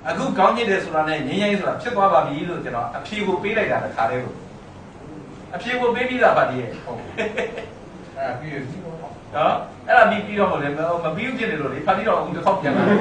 အခုကောင်းကျင်တယ်ဆိုတာနဲ့ငြိမ်းချမ်းဆိုတာဖြစ်သွားပါပြီလို့ကျွန်တော်အဖြေကိုပေးလိုက်တာတစ်ခါလေးလို့အဖြေကိုပေးပြီးတာပါတည်းရဲ့ဟုတ်အဲ့ပြီးပြီနော်အဲ့ဒါပြီးတော့မလဲမပြီးဘူးဖြစ်နေလို့လေဖာတီတော့အခုတစ်ခေါက်ပြန်လာဟမ်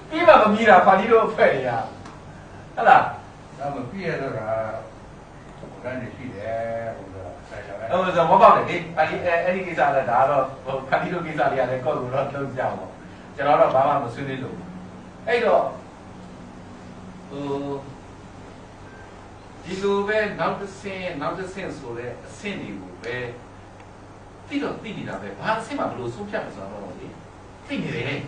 ပြီးမှမပြီးတာဖာတီတော့ဖဲ့ရဟုတ်လားဒါမပြီးရတော့ကဘယ်နဲ့ရှိတယ်ဟိုတော့ဆက်ရမယ်ဟုတ်ဆိုမပေါ့လေအဲ့ဒီကိစ္စလည်းဒါတော့ဖာတီတို့ကိစ္စလေးရတယ်ကောက်လို့တော့လုံးကြအောင်ကျွန်တော်တော့ဘာမှမဆွေးနွေးလို့အဲ့တော့ဒီလိုပဲနောက်တစ်ဆင့်ဆိုတဲ့အဆင့်တွေကိုပဲတိတော့တိနေတာပဲဘာအဆင့်မှဘလို့ဆုံးဖြတ်မဆိုတော့လေတိနေတယ်အဲ့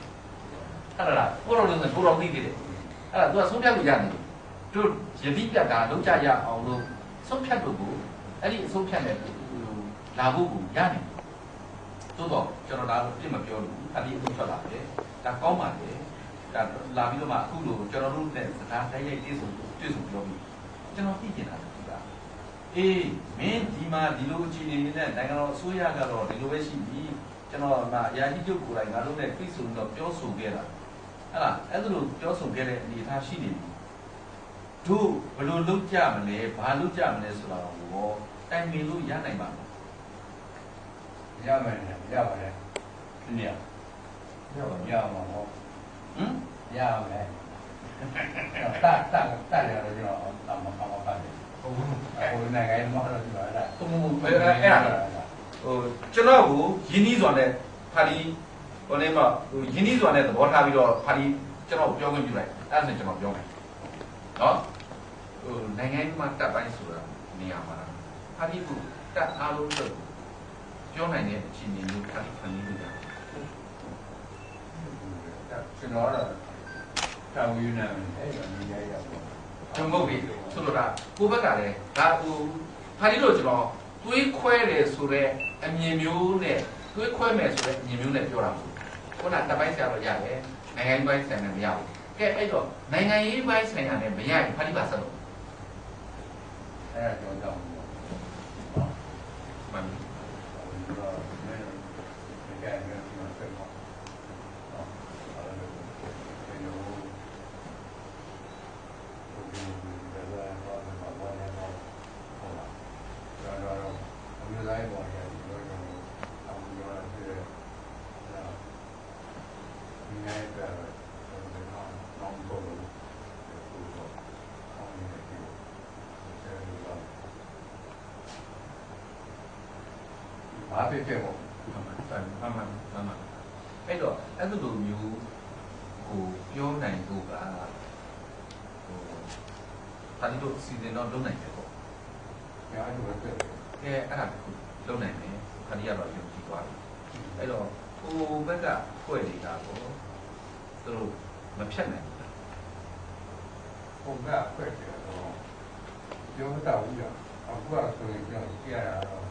ဒါကိုရောလုံးနဲ့ကိုရောတိနေတယ်အဲ့ဒါ तू ကဆုံးဖြတ်လို့ရတယ်တို့ယတိပြတ်တာလုံးကြရအောင်လို့ဆုံးဖြတ်လို့ကိုအဲ့ဒီအဆုံးဖြတ်နဲ့လာဖို့ကိုရတယ်သို့တော့ကျွန်တော်ဒါပြစ်မပြောလို့အဲ့ဒီအဆုံးထွက်လာတယ်ဒါကောင်းပါလေဒါလာပြီးတော့မှအခုလိုကျွန်တော်တို့နဲ့စကားတိုက်ရိုက်တွေ့ဆုံပြောပြီးကျွန်တော်သိကျင်တာဒီကအေးမင်းဒီမှာဒီလိုအခြေအနေနဲ့နိုင်ငံတော်အစိုးရကတော့ဒီလိုပဲရှိပြီကျွန်တော်ကအရာကြီးချုပ်ကိုယ်တိုင်ငါတို့နဲ့တွေ့ဆုံတော့ပြောဆိုခဲ့တာဟုတ်လားအဲ့ဒါလိုပြောဆိုခဲ့တဲ့အနေအထားရှိနေပြီတို့ဘယ်လိုလုပ်ကြမလဲဘာလုပ်ကြမလဲဆိုတာကိုတိုင်ပင်လို့ရနိုင်ပါ့မလားရပါတယ်ရပါတယ်ဒီနေ့ရပါဘောဟမ်ရမယ်တက်ရတော့ကျွန်တော်မပါတယ်ဟိုနိုင်ငံရေးမှာတော့ဒီလိုလားဟိုအဲ့ဒါဟိုကျွန်တော်ကိုယင်းနှီးစွာနဲ့ဖာလီဟိုလည်းမဟိုယင်းနှီးစွာနဲ့သဘောထားပြီးတော့ဖာလီကျွန်တော်ပြောခွင့်ပြုလိုက်အဲ့ဒါနဲ့ကျွန်တော်ပြောမယ်နော်ဟိုနိုင်ငံရေးမှာတက်ပိုင်းဆိုတာနေရာမှာဖာလီကတက်အားလုံးတော့ပြောနိုင်တဲ့အခြေအနေမျိုးဖာလီဖန်တီးနေတာကျွန်တော်ကတော့တောင်းယူနေတယ်အဲ့ဒါနေရာရပါကျွန်တော်ပြီဆိုတော့ကိုဘက်ကလည်းဒါဟိုဖာလီလို့ကျွန်တော်တွေးခွဲတယ်ဆိုတော့အမြင်မျိုးနဲ့တွေးခွဲမယ်ဆိုတဲ့အမြင်မျိုးနဲ့ပြောတာပေါ့ခုနတပိုင်းဆရာတော့ရတယ်နိုင်ငံရေးပိုင်းဆိုင်ရာမရဘူးကဲအဲ့တော့နိုင်ငံရေးပိုင်းဆိုင်ရာနဲ့မရရင်ဖာလီပါဆက်လို့အဲ့ဒါကြောင့်မှန်ပြီဘာဖြစ်ဖြစ်ပေါ့မှန်အဲ့တော့အဲ့လိုမျိုးကိုပြောနိုင်ဖို့ကဟိုဖာလီတို့စီစဉ်တော့လုပ်နိုင်တယ်ပေါ့။အဲ့ဒါပဲကဲအဲ့ဒါကိုလုပ်နိုင်တယ်ဖာလီကတော့ယုံကြည်သွားတယ်။အဲ့တော့ဟိုဘက်ကဖွဲ့နေတာပေါ့သူတို့မဖြတ်နိုင်ဘူး။ဟိုဘက်ကဖွဲ့တယ်တော့ပြောတော့ဘူးရ။အခုကဆိုရင်ကျွန်တော်ကြည့်ရတာတော့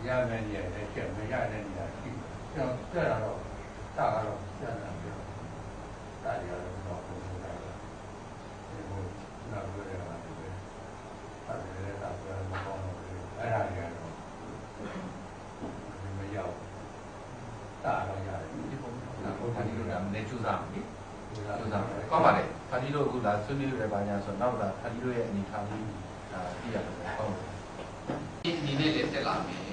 ရမယ်နေရာနဲ့ချက်မရတဲ့နေရာရှိတယ်။ကျွန်တော်တက်လာတော့တာကတော့ဆက်လာပြောတာရတော့ဘုရားကဒီလိုနားပြောရတာပဲ။အဲ့ဒါလည်းတာပြောမကောင်းဘူး။အဲ့ဒါတွေကတော့ဒီမရောက်တာတော့ရတယ်ဒီပုံစံကိုဖာလီတို့ကမနေကျူးစားမယ်။ကျူးစားကောင်းပါလေ။ဖာလီတို့အခုလာဆွေးနွေးရပါညာဆိုတော့နောက်လာဖာလီတို့ရဲ့အနေထားလေးသိရတယ်ဟုတ်။ဒီနေ့လည်းတက်လာမယ်။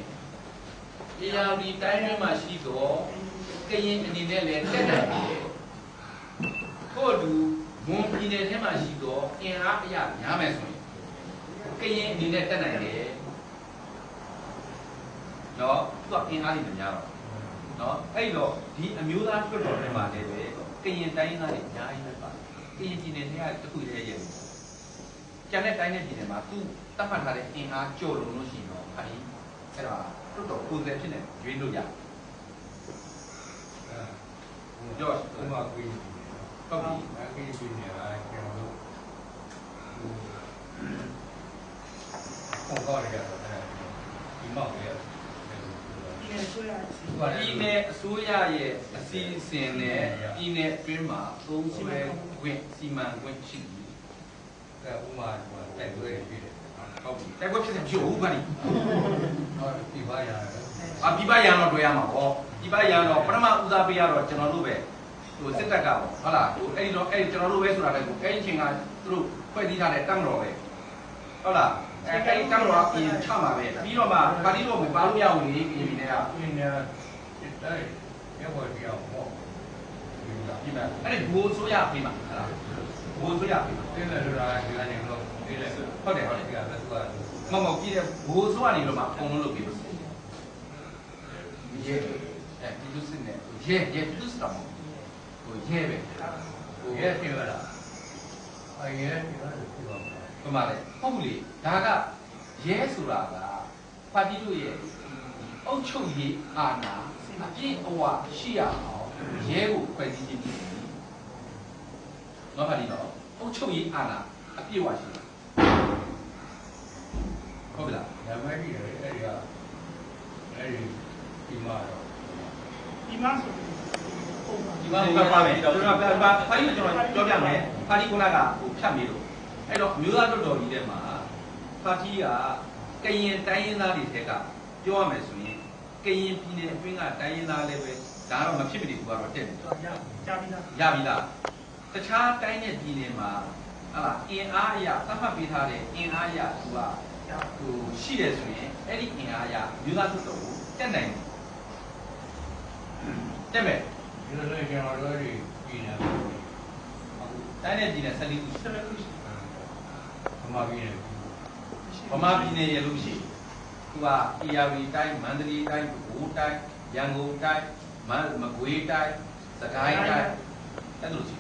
ဒီရာဒီတိုင်းထဲမှာရှိတော့ကရင်အနေနဲ့လည်းတက်တယ်ကို့လူမွန်ပြည်နယ်ထဲမှာရှိတော့အင်အားအရများမယ်ဆိုရင်ကရင်အနေနဲ့တက်နိုင်တယ်နော်သူကအင်အားကြီးများတော့နော်အဲ့တော့ဒီအမျိုးသားထွက်တော်ထဲမှာလည်းပဲကရင်တိုင်းသားတွေအများကြီးပဲပါကရင်ပြည်နယ်ထဲကတခုတည်းရဲ့ကျန်တဲ့တိုင်းနဲ့ပြည်နယ်မှာသူတတ်မှတ်ထားတဲ့အင်အားကျော်လို့ရှိရင်တော့အဲ့ဒါတော်တော်ကိုယ်စားဖြစ်နေရွေးလို့ရကြော့ဥမာကိုဟုတ်ပြီအဲ့ဒီပြည်နယ်ကကျွန်တော်တို့ဟောကောရတယ်ဒီမောက်ရဲ့ပြည်နယ်အစိုးရရဲ့အစီအစဉ်နဲ့ပြည်နယ်အတွင်းမှာသုံးဆွဲခွင့်စီမံခွင့်ရှိတယ်။ဥပမာတိုက်ပွဲဖြစ်တယ်။ဟုတ်ပြီ။တိုက်ပွဲဖြစ်တဲ့ကျိုးဟုတ်ပါလိမ့်။ဟုတ်ပြီပြပရံတော့တွေ့ရမှာပေါ့။ပြပရံတော့ပထမဦးစားပေးရတော့ကျွန်တော်တို့ပဲ စစ်တပ်ကပေါ့ဟုတ်လားအဲ့တော့အဲ့ကျွန်တော်တို့ပဲဆိုတာလေအဲ့ဒီအချိန်ကသူတို့ဖွဲ့စည်းထားတဲ့တပ်မတော်ပဲဟုတ်လားအဲ့ဒီတပ်မတော်ပြင်ချမှာပဲပြီးတော့မှပါတီတော်မပါလို့ရဘူးလေဒီနေကဒီနေအဲ့ရပေါ်ပြောင်းပေါ့ဒီမှာအဲ့ဒီဘိုးဆိုရပြီမှာဟုတ်လားဘိုးဆိုရပြီတင်းတယ်လို့လားဒီကနေလို့ဒီလေဟုတ်တယ်ဒီကလည်းသူကမပြည့်တဲ့ဘိုးဆိုကနေလို့မှအကုန်လုံးလုပ်ပြီးရဲဒီလူစစ်နဲ့ရဲသူစတော့ဟိုရဲပဲဟိုရဲပြောတာအဲရဲပြောတာဘယ်မှာလဲဟုတ်ဘူးလေဒါကရဲဆိုတာကပါတီတို့ရဲ့အုပ်ချုပ်ရေးအာဏာအပြည့်အဝရှိရအောင်ရဲကိုဖွဲ့စည်းခြင်းဖြစ်တယ်။နော်ပါတီတော့အုပ်ချုပ်ရေးအာဏာအပြည့်အဝရှိတယ်ဟုတ်ပြီလား။ဒါမှမဟုတ်အဲ့ဒီကအဲ့ဒီမှာတော့ဒီမှာဆိုဒီမှာကပါမယ်ကျွန်တော်ပါဖိုင်ကျွန်တော်ပြောပြမယ်ပါတီကုနာကဟိုဖြတ်မေးလို့အဲ့တော့မျိုးသားတော်တော်ကြီးထဲမှာပါတီကကရင်တိုင်းရင်းသားတွေထဲကပြောရမယ်ဆိုရင်ကရင်ပြည်နယ်အတွင်းကတိုင်းရင်းသားလည်းပဲဒါတော့မဖြစ်မနေဘူးကတော့တက်တယ်ရပြီလားတခြားတိုင်းနဲ့ပြည်နယ်မှာဟာအင်အားအရာသတ်မှတ်ပေးထားတဲ့အင်အားအရာသူကဟိုရှိတယ်ဆိုရင်အဲ့ဒီအင်အားအရာမျိုးသားတော်တော်ကိုတက်နိုင်တယ်တက်မယ်ဒီလိုလေကျွန်တော်တို့ပြည်နယ်တိုင်းနဲ့ပြည်နယ်14ခုရှိဗမာပြည်နယ်ရလို့ရှိသူက ARV တိုင်းမန္တလေးတိုင်းပဲခူးတိုင်းရန်ကုန်တိုင်းမကွေးတိုင်းစကိုင်းတိုင်းအဲ့လိုရှိ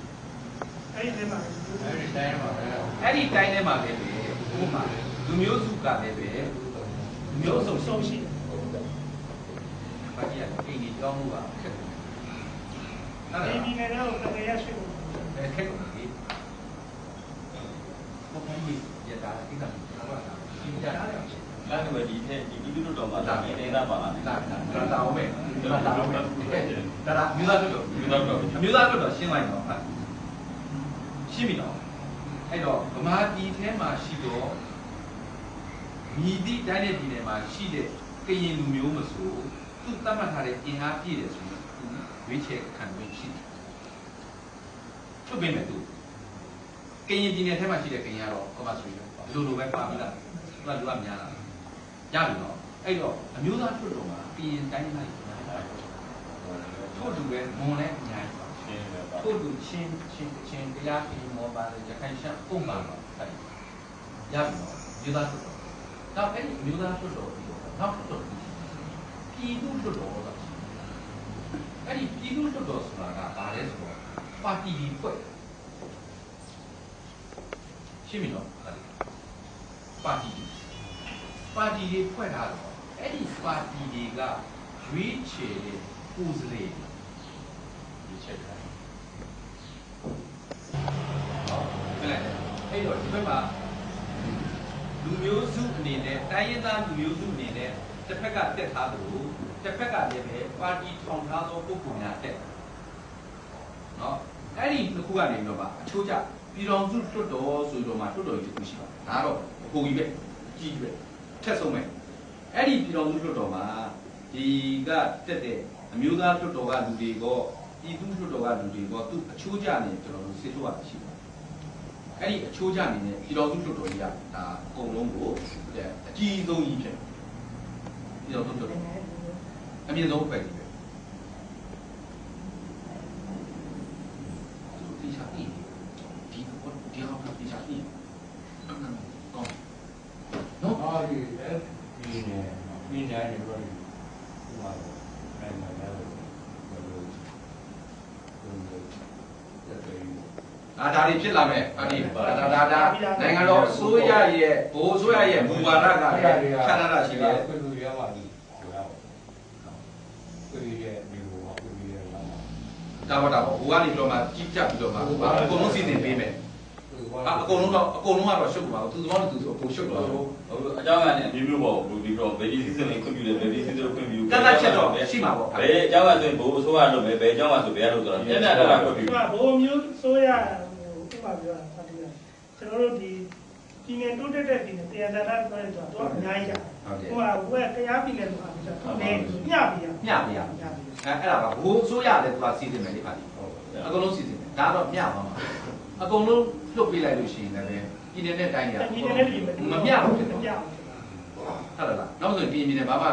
အဲ့ဒီတိုင်းထဲမှာလည်းပဲဥပမာလူမျိုးစုကလည်းပဲလူမျိုးစုံရှိဘာကြီးကအိမ်ကြီးတောင်းမှုကခက်တယ်အဲ့ဒီနေတော့တကယ်ရရှိဖို့ခက်တယ်ဒီဘုရားကြီးရတာဒီကနေ့တော့ရှင်းကြတယ်အဲ့ဒါပဲဒီပြည်သူတို့တော်မှာလာမယ်နေတာပါလား။လာအောင်မယ်။လာအောင်မယ်။ဒါကမြို့သားတို့ရှင်းလိုက်တော့ရှင်းပြီနော်။အဲ့တော့ဗမာပြည်ထဲမှာရှိတော့မြည်သည့်တိုင်းတဲ့ပြည်နယ်မှာရှိတဲ့ကရင်လူမျိုးမဆိုသူသတ်မှတ်ထားတဲ့အင်အားပြည့်တယ်ဆိုရင်သူရွေးချယ်ခံခွင့်ရှိတယ်။ထုတ်ပေးမယ်သူကရင်ပြည်နယ်ထဲမှာရှိတဲ့ကရင်ကတော့ကမ္ဘာဆွေးလိုလိုပဲပါပြီလား။သူကလူကများလား။ရပြီနော်အဲ့တော့အမျိုးသားထွတ်တော်မှာပြည်ရင်တိုင်းလိုက်ထို့တူပဲမွန်လည်းအများကြီးထို့တူချင်းတရားပြည်မောပါရခိုင်ရှမ်းပုံမှန်ပါအဲ့ရပြီနော်မျိုးသားထွတ်တော်နောက်အဲ့ဒီမျိုးသားထွတ်တော်ပြီးတော့နောက်ထွတ်တော်ပြည်သူထွတ်တော်ဆိုတာအဲ့ဒီပြည်သူထွတ်တော်ဆိုတာကဘာလဲဆိုတော့ပါတီကြီးဖွဲ့ရှင်းပြီနော်ပါတီတွေဖွဲ့ထားတော့အဲ့ဒီပါတီတွေကရွေးချယ်တဲ့ကိုယ်စားလှယ်ရွေးချယ်ထားတယ်။ဟုတ်ကဲ့အဲ့တော့ဒီဘက်မှာလူမျိုးစုအနေနဲ့တိုင်းရင်းသားလူမျိုးစုအနေနဲ့တစ်ဖက်ကတက်ထားသလိုတစ်ဖက်ကလည်းပဲပါတီထောင်ထားသောပုဂ္ဂိုလ်များတက်။နော်အဲ့ဒီတစ်ခုကနေတော့ပါအချိုးကျပြည်တော်စုတွတ်တော်ဆိုတော့မှတွတ်တော်ကြီးတစ်ခုရှိပါဒါတော့အကိုကြီးပဲကြီးပဲထက်ဆုံးပဲအဲ့ဒီပြည်တော်စုလွှတ်တော်မှာဒီကတက်တဲ့အမျိုးသားလွှတ်တော်ကလူတွေကပြည်သူလွှတ်တော်ကလူတွေကသူအချိုးကျနေကျွန်တော်တို့စစ်ထုတ်ရရှိပါတယ်အဲ့ဒီအချိုးကျနေတဲ့ပြည်တော်စုလွှတ်တော်ကြီးကဒါအကုန်လုံးကိုအကြီးဆုံးကြီးဖြစ်ပြည်တော်စုလွှတ်တော်အမြင့်ဆုံးပဲကြီးပဲဒီချာအင်းဒီဟာကဒီချာအင်းနော်အော်ဒီပြည်နယ်ပြည်နယ်တွေပြောလို့ဟိုမှာနိုင်ငံသားတွေဘယ်လိုဒါတွေဖြစ်လာမယ်အဲ့ဒီဒါနိုင်ငံတော်အစိုးရရဲ့ဘိုးအစိုးရရဲ့မူဝါဒကလည်းခြားတာရှိတယ်ပြည်သူတွေမှာဒီဟိုရပြည်သူရဲ့ဒီဟိုပြည်သူရဲ့လာတာပါဘိုးကနေပြီးတော့မှကြီးကြပ်ပြီးတော့မှအကုန်လုံးစီစဉ်ပေးမယ်အကုန်လုံးကတော့ရှုပ်ပါဘူးသူသဘောနဲ့သူအကုန်ရှုပ်တော့အကြောင်းကလည်းမျိုးပေါ့ဒီတော့ဗေဒီစီစဉ်ခွင့်ပြုတယ်ဗေဒီစီစဉ်ခွင့်ပြုကတ်ချက်တော့ရှိမှာပေါ့ဘယ်အကြောင်းကဆိုရင်ဘိုးအစိုးရလုပ်မယ်ဘယ်အကြောင်းကဆိုဘယ်လုပ်ဆိုတာပြည့်ပြည့်တာခွင့်ပြုဘိုးမျိုးဆိုရဟိုဥပမာပြောတာဟုတ်တယ်ကျွန်တော်တို့ဒီပြည်နယ်တိုးတက်တဲ့ပြည်နယ်တရားသာတာပြောရင်တော့အများကြီးဟိုကဘယ်တရားပြည်နယ်ဆိုတာနည်းမျှပြအဲ့ဒါကဘိုးအစိုးရလည်းသူကစီစဉ်မယ်လေပါလိ အကုန်လုံးစီစဉ်တယ်ဒါတော့မျှပါမှာအကုန်လုံးလွတ်ပေးလိုက်လို့ရှိရင်လည်းပြည်နယ်နဲ့တိုင်းရမမျှဘူးဖြစ်တယ်ဟုတ်လားနောက်ဆိုရင်ပြည်နယ်ဘာမှ